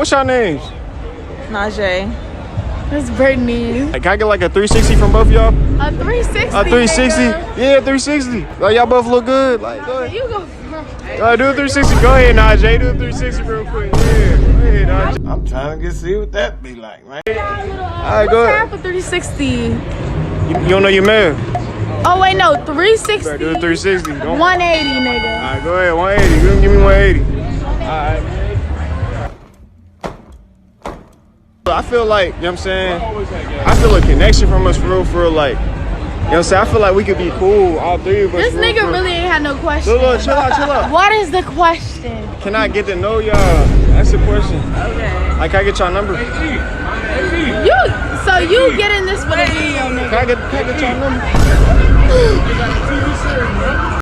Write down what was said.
What's your names? Najee. That's Brittany. Like, can I get like a 360 from both of y'all? A 360. A 360? Nigga. Yeah, 360. Like, y'all both look good. Like, go ahead. You go. Do a 360. Go ahead, Najee. Do a 360 real quick. Yeah, go ahead, Najee. I'm trying to see what that be like, man. All right, go ahead. For 360. You don't know your man? Oh wait, no, 360. Better do a 360. Don't. 180, nigga. All right, go ahead. 180. Give me 180. All right. I feel like, you know what I'm saying? I feel a connection from us for real, like, you know what I'm saying? I feel like we could be cool, all three of us. This nigga really ain't had no question. Look, chill out. What is the question? Can I get to know y'all? That's the question. Okay. Like, can I get y'all number? So you getting this for the video, nigga? Can I get y'all number?